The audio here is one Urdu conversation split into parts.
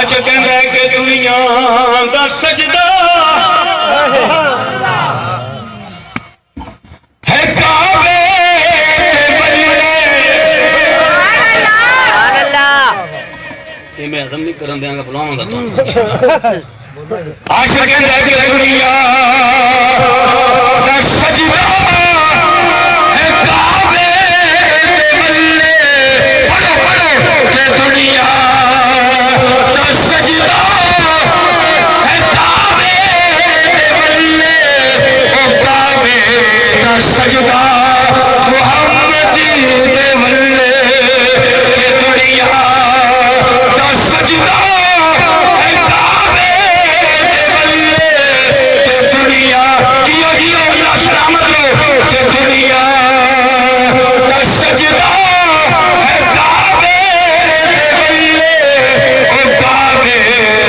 آج کہندے کہ دنیا دا سجدہ ہے کعبے یہ میں عظم نہیں کرن دیاں گا بلاؤں گا تو آج کہندے کہ دنیا دا سجدہ ہے کعبے بلے پڑھو پڑھو کہ دنیا دا سجدہ ہے کعبے بلے کعبے دا سجدہ محمدی دے بلے کہ دنیا دا سجدہ ہے کعبے بلے کہ دنیا جیو جیو اللہ سلامت لو کہ دنیا دا سجدہ ہے کعبے بلے کعبے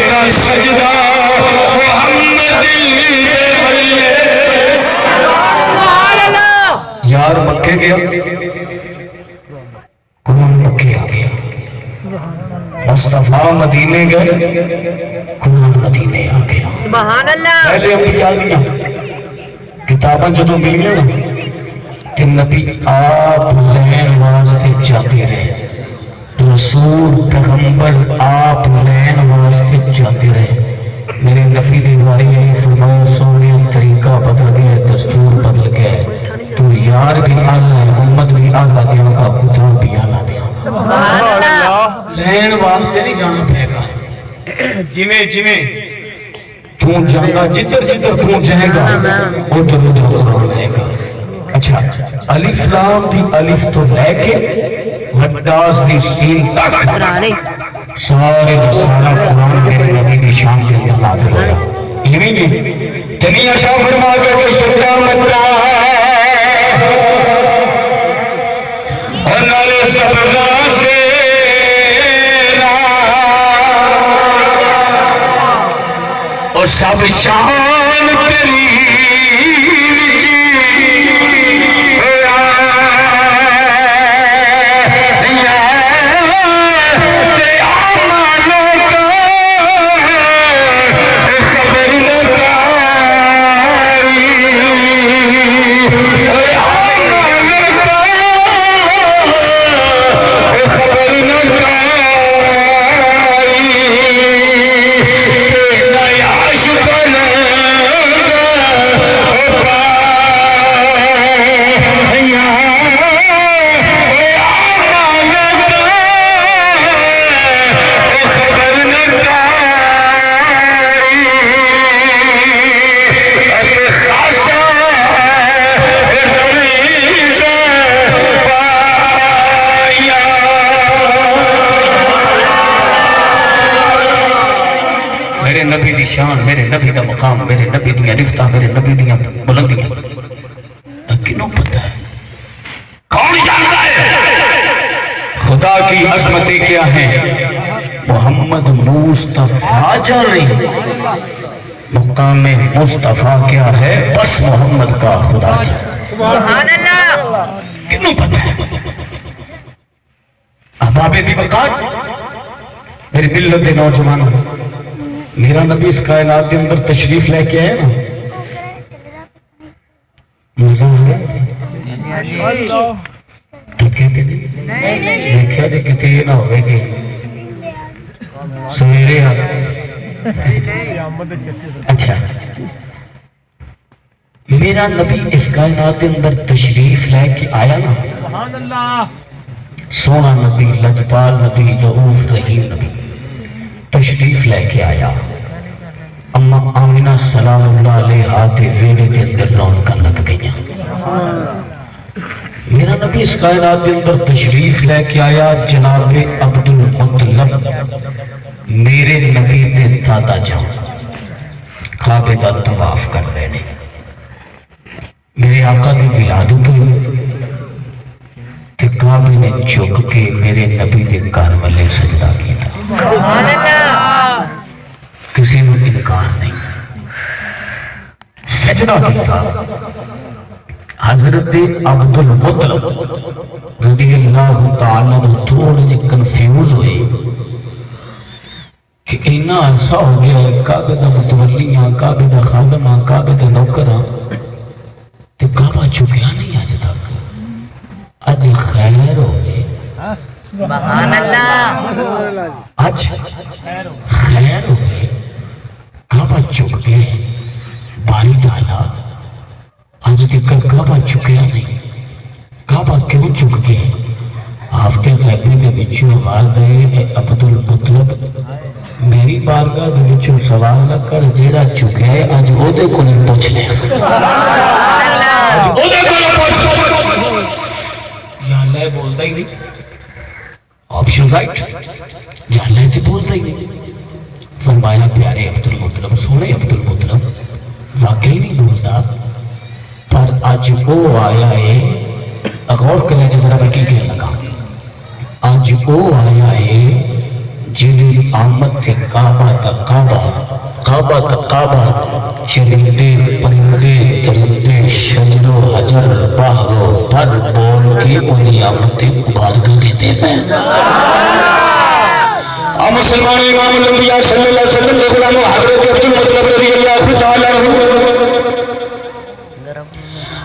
دا سجدہ محمدی دے بلے یار مکے گیا کون مکے آ گیا مصطفیٰ مدینے گئے کون مدینے آ گیا سبحان اللہ پہلے انبیاء دیا کتاباں جدوں ملیاں نا کہ نبی آپ لین واسطے جاتے رہے رسول پیغمبر آپ لین واسطے جاتے رہے میرے نبی دی واری ہے فرمایا سونے طریقہ بدل گیا دستور بدل گیا تو یار بھی آلہ ہے امت بھی آلہ دیا کا کتاب بھی آلہ دیا سبحان اللہ لین واسطے نہیں جانا پہے گا جویں جویں تو جانا جدر جدر تو جائے گا ادھر ادھر قرآن رہے گا اچھا الف لام دی الف تو لے کے وڈاس دی سین تک سارے دا سارا قرآن میرے نبی دی شان کے اندر نازل ہوا یہ نہیں تنی اشاء فرما کے کہ سجدہ مکہ اور نالے سفرہ سے اور سب شان تیری شان میرے نبی دا مقام میرے نبی دیاں رفتہ میرے نبی دیاں بلندیاں کنوں پتہ ہے کون جانتا ہے خدا کی عظمتیں کیا ہیں محمد مصطفیٰ جانے مقام مصطفیٰ کیا ہے بس محمد کا خدا جانے سبحان اللہ کنوں پتہ ہے احباب دی وقات میری ملت نوجوانوں میرا نبی اس کائنات کے اندر تشریف لے کے آئے نا مزہ ہے کہتے نہیں دیکھا جائے کہتے یہ نہ ہوئے کہ سویرے آ اچھا میرا نبی اس کائنات کے اندر تشریف لے کے آیا نا سونا نبی لجپال نبی رؤوف رحیم نبی تشریف لے کے آیا اما آمینہ سلام اللہ علیہ آتے ویلے کے اندر رونقاں لگ گئی میرا نبی اس کائنات کے اندر تشریف لے کے آیا جناب عبدالمطلب میرے نبی دے دادا جان کعبے دا طواف کر رہے نے میرے آقا دی ولادت ہوئی کہ کعبے نے جھک کے میرے نبی دے گھر والے سجدہ کیا تھا سبحان اللہ کسی نے انکار نہیں سجدہ کیا حضرت عبدالمطلب رضی اللہ تعالیٰ تھوڑے جے کنفیوز ہوئے کہ اینا عرصہ ہو گیا ہے کعبے دا متولی ہاں، کعبے دا خادم ہاں، کعبے دا نوکر ہاں، تے کعبہ چکیا نہیں آج تک. اج خیر ہوئے، سبحان اللہ آج خیر ہوئے، کعبہ چک گئے، باری ڈالا. آج تک کعبہ چکیا نہیں. کعبہ کیوں چک گئے؟ ہفتے غیبی دے وچوں آواز آئی، اے عبد المطلب میری بارگاہ دے وچوں سوال نہ کر، جیڑا چکیا ہے اج او دے کول پوچھ لے. او دے کول پوچھ. یا اللہ بولدا ہی نہیں. Option right. یا اللہ تے بولدا ہی نہیں. فرمایا پیارے عبد المطلب، سونے عبد المطلب واقعی نہیں بولدا، پر اج او آیا ہے. غور کریں جو ذرا میں کی کہنے لگا. آج او آیا ہے جدی آمد تھے کعبہ تا کعبہ، کعبہ تا کعبہ، چرندے پرندے درندے شجر و حجر بحر و بر بول کے انہی آمد تھے مبارکہ دیتے ہیں. مسلمان امام الانبیاء صلی اللہ علیہ وسلم کے غلام حضرت عبد المطلب رضی اللہ تعالیٰ عنہ،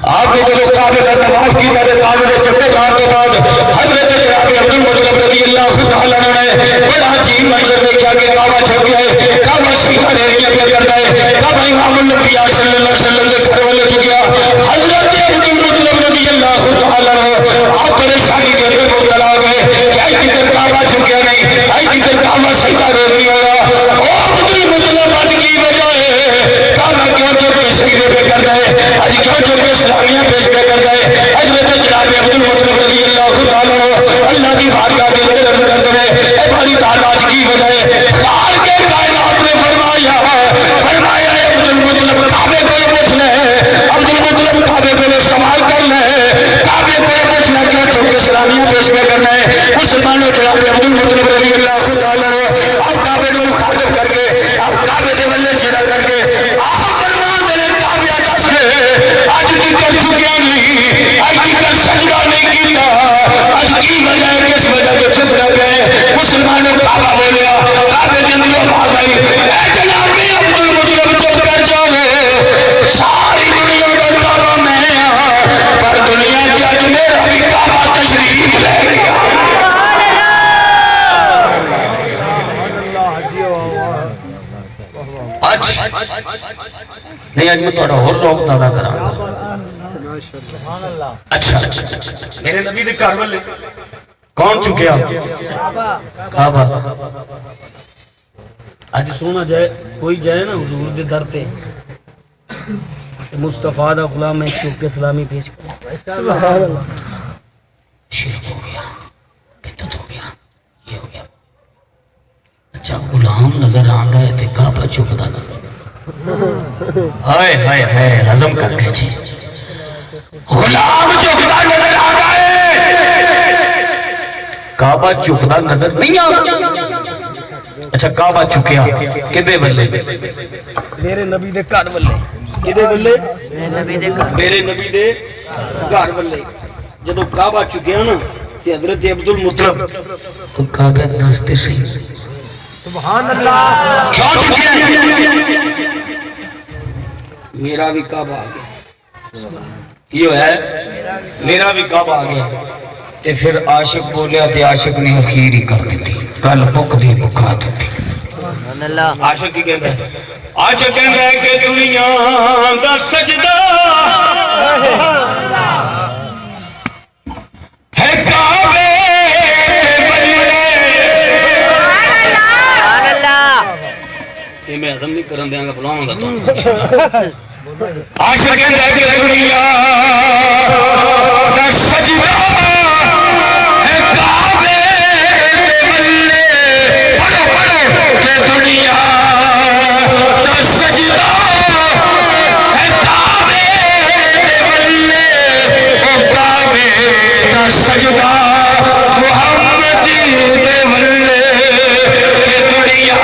آپ نے جو کعبے کا طواف کی تھا، کعبے کے چکر جان کے بعد حضرت جناب عبد المطلب رضی اللہ تعالیٰ عنہ نے بڑا عجیب منظر دیکھا کہ کعبہ چھپ گیا ہے، کعبہ سیدھا ریڑیاں پہ کرتا ہے، کعبہ امام الانبیاء صلی اللہ علیہ وسلم سے گھر والے چک گیا. حضرت عبد المطلب رضی اللہ تعالیٰ عنہ آپ پریشانی کے اندر مبتلا ہو گئے کہ آج تک کعبہ چھپیا نہیں، آج تک کعبہ سیدھا ریڑی ہوگا. عبد المطلب آج کی وجہ ہے کعبہ کیوں چک کے سیدھے پہ کرتا ہے، آج کیوں چک کے اسلامیہ پیش پہ کرتا ہے. حضرت جناب عبد المطلب رضی اللہ تعالیٰ عنہ اللہ کی بارگاہ کے اندر عرض کرتے ہیں، اے باری تعالیٰ آج کی وجہ ہے. خال کے کائنات نے فرمایا اے عبد المطلب کعبے کو پوچھ لے، عبد المطلب کعبے کو سوال کر لے، کعبے کو پوچھنا کیوں چک کے اسلامیہ پیش پہ کرنا ہے. مسلمانوں جناب عبد المطلب رضی اللہ تعالیٰ عنہ آپ کعبے کو مخاطب کر کے، آپ کعبے کے ولے چھڑا کر کے آپ فرمان دے کعبہ دس آج تک چکیا نہیں، آج تک سجدہ نہیں کیتا، آج کی وجہ ہے کس وجہ تو چپ رہ گئے. مسلمانوں کعبہ بولیا، کعبے کے اندر آواز آئی، اے جناب عبد المطلب چپ کر جاؤ، ساری دنیا کا کعبہ میں پر دنیا کی آج میرا بھی کعبہ تشریف لے گیا. نہیں آج میں توڑا اور روک دادا کرا. اچھا میرے نبی دے گھر والے کون چکیا؟ کعبہ. آج سونا جائے کوئی جائے نا حضور دے در تے مصطفیٰ دا غلام میں چک کے سلامی پیش کر. شرک ہو گیا، بدعت ہو گیا، یہ ہو گیا. اچھا غلام نظر آندا ہے تے کعبہ چکدا نظر. ہائے ہائے ہائے ہضم کر کے جی. غلام چکدا نظر آندا ہے، کعبہ چکدا نظر نہیں آندا. اچھا کعبہ چکیا کدے بلے؟ میرے نبی دے گھر والے. کدے بلے؟ میرے نبی دے گھر والے. جدو کعبہ چکیا نا تے حضرت عبد المطلب تو کعبہ دستے سی. سبحان اللہ. کیوں چکیا؟ میرا بھی کعبہ آ گیا. یہ ہے میرا بھی کعبہ آ گیا. تے پھر عاشق بولیا تے عاشق نے اخیر ہی کر دیتی، کل بک دی بکا دیتی. عاشق کی کہتا ہے، عاشق کہتا ہے کہ دنیا دا سجدہ ہے کعبے یہ میں ہضم نہیں کرن دیاں گا، بلاؤں گا تو. عاشق کہتا ہے کہ دنیا دا سجدہ ہے کعبے بلے. پڑھو پڑھو کہ دنیا دا سجدہ ہے کعبے بلے، کعبے دا سجدہ محمدی دے بلے. کہ دنیا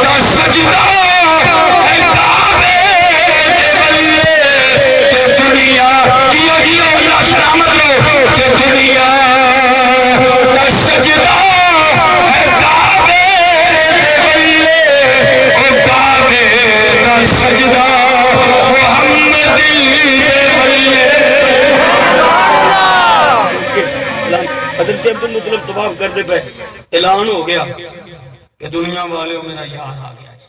دا سجدہ ہے کعبے بلے، کہ دنیا جیو جیو اللہ سلامت رہو. حضرت عبد المطلب طواف کرتے پہ اعلان ہو گیا کہ دنیا والے میرا یار آ گیا جی